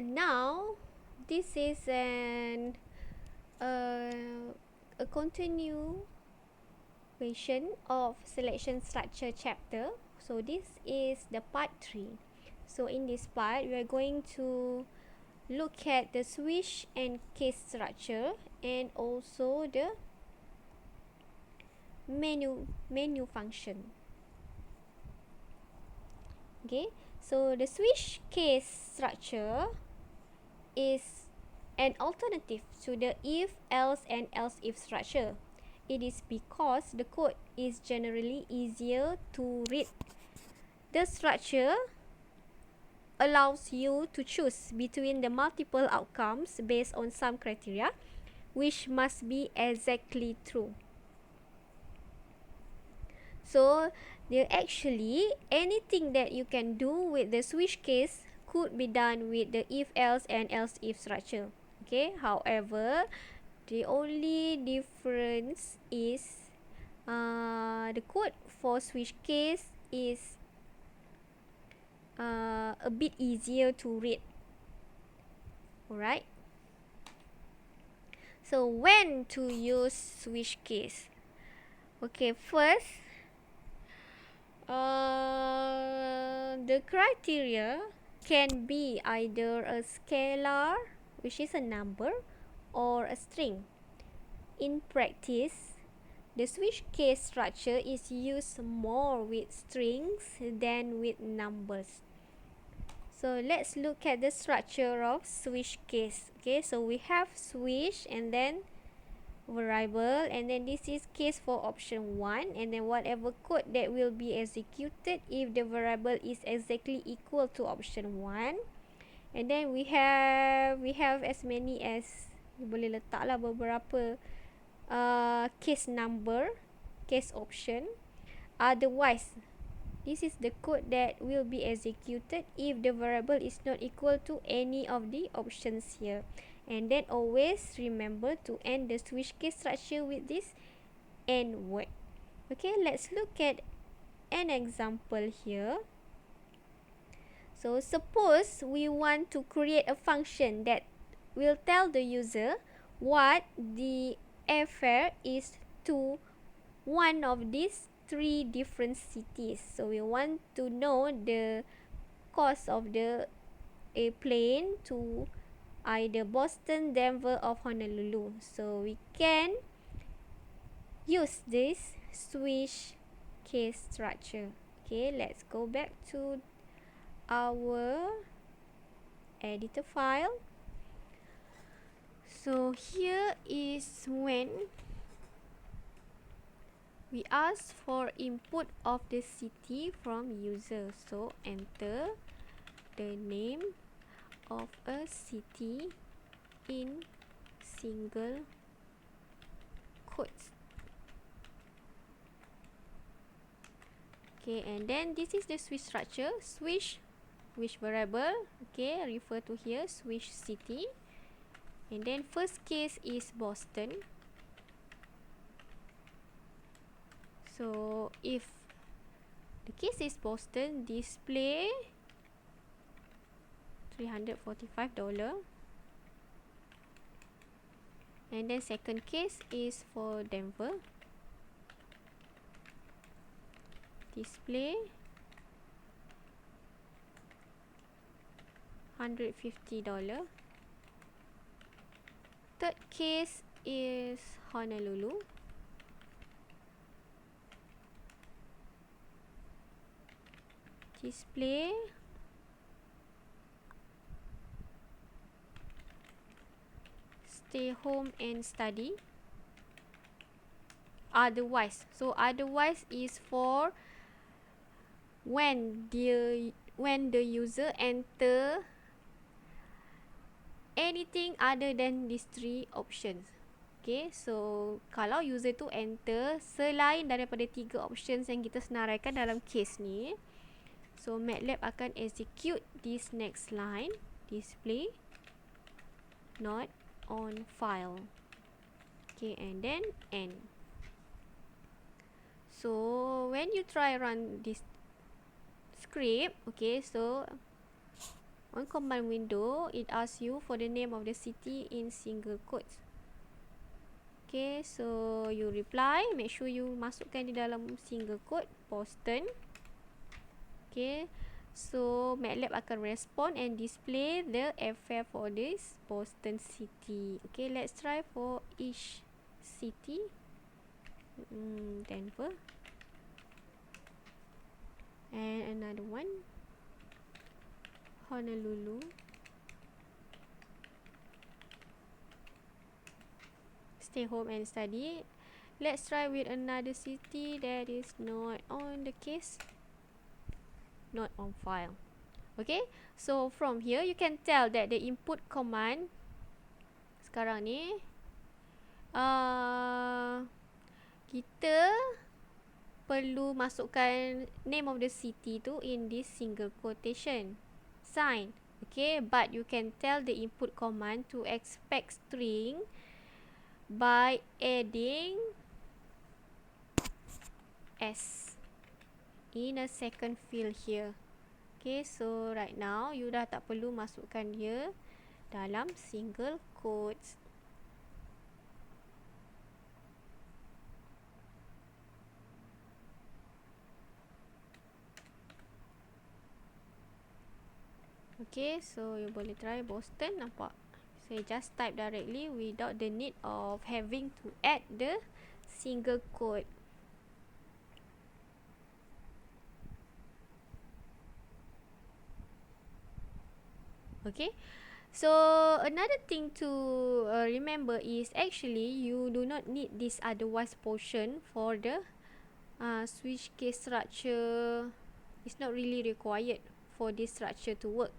now this is a continuation of selection structure chapter. So this is the part 3. So in this part we are going to look at the switch and case structure and also the menu function. Okay, so the switch case structure is an alternative to the if, else and else if structure. It is because the code is generally easier to read. The structure allows you to choose between the multiple outcomes based on some criteria, which must be exactly true. So there actually anything that you can do with the switch case could be done with the if else and else if structure. Okay, however, the only difference is the code for switch case is a bit easier to read. Alright, so when to use switch case? Okay, first the criteria can be either a scalar, which is a number, or a string. In practice, the switch case structure is used more with strings than with numbers. So let's look at the structure of switch case. Okay, so we have switch and then variable, and then this is case for option 1, and then whatever code that will be executed if the variable is exactly equal to option 1. And then we have as many as boleh letak lah beberapa case number, case option. Otherwise, this is the code that will be executed if the variable is not equal to any of the options here. And then always remember to end the switch case structure with this AND word. Okay, let's look at an example here. So suppose we want to create a function that will tell the user what the airfare is to one of these 3 different cities. So we want to know the cost of the airplane to either Boston, Denver or Honolulu. So we can use this switch case structure. Okay, let's go back to our editor file. So here is when we ask for input of the city from user. So enter the name of a city in single quotes. Okay, and then this is the switch structure. Switch which variable, okay, refer to here switch city, and then first case is Boston. So if the case is Boston, display $345. And then second case is for Denver, display $150. Third case is Honolulu, display stay home and study. Otherwise, so otherwise is for when the user enter anything other than these 3 options. Okay, so kalau user tu enter selain daripada 3 options yang kita senaraikan dalam case ni, so MATLAB akan execute this next line, display not on file. Okay, and then end. So when you try run this script, okay, so On command window, it asks you for the name of the city in single quotes. Okay, so you reply, make sure you masukkan di dalam single quote, Boston. Okay, so MATLAB akan respond and display the FF for this Boston city. Okay, let's try for each city. Denver. And another one, Honolulu. Stay home and study. Let's try with another city that is not on the case, not on file. Okay, so from here you can tell that the input command sekarang ni kita perlu masukkan name of the city tu in this single quotation sign. Okay, but you can tell the input command to expect string by adding S in a second field here. Okay, so right now you dah tak perlu masukkan dia dalam single quotes. Okay, so you boleh try Boston, nampak? So you just type directly without the need of having to add the single quote. Okay, so another thing to remember is actually you do not need this otherwise portion for the switch case structure. It's not really required for this structure to work.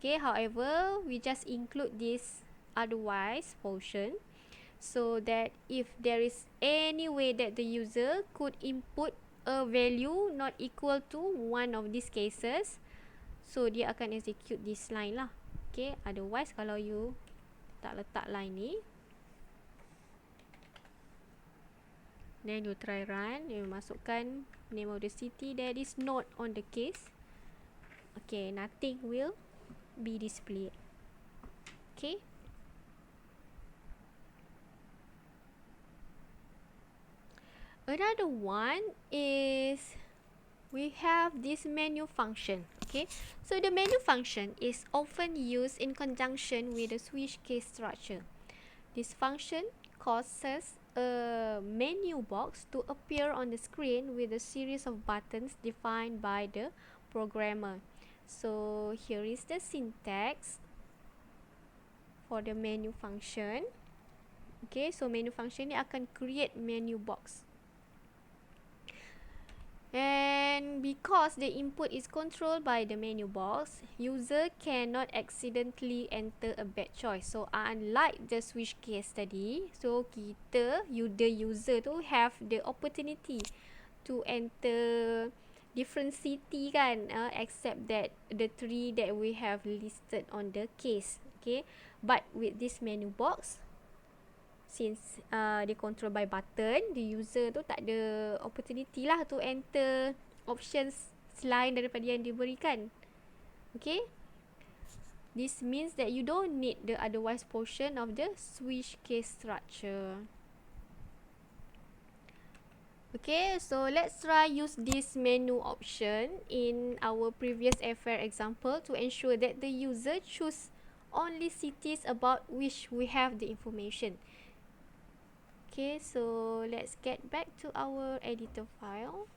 Okay, however, we just include this otherwise portion so that if there is any way that the user could input a value not equal to one of these cases, so dia akan execute this line lah. Okay, otherwise kalau you tak letak line ni, then you try run, you masukkan name of the city that is not on the case. Okay, nothing will be displayed. Okay, another one is we have this menu function. Okay, so the menu function is often used in conjunction with the switch case structure. This function causes a menu box to appear on the screen with a series of buttons defined by the programmer. So here is the syntax for the menu function. Okay, so menu function ni akan create menu box. And because the input is controlled by the menu box, user cannot accidentally enter a bad choice. So unlike the switch case tadi, so kita, the user tu have the opportunity to enter different city kan, except that the 3 that we have listed on the case. Okay, but with this menu box, since dia control by button, the user tu tak ada opportunity lah to enter options selain daripada yang diberikan. Okay, this means that you don't need the otherwise portion of the switch case structure. Okay, so let's try use this menu option in our previous FR example to ensure that the user choose only cities about which we have the information. Okay, so let's get back to our editor file.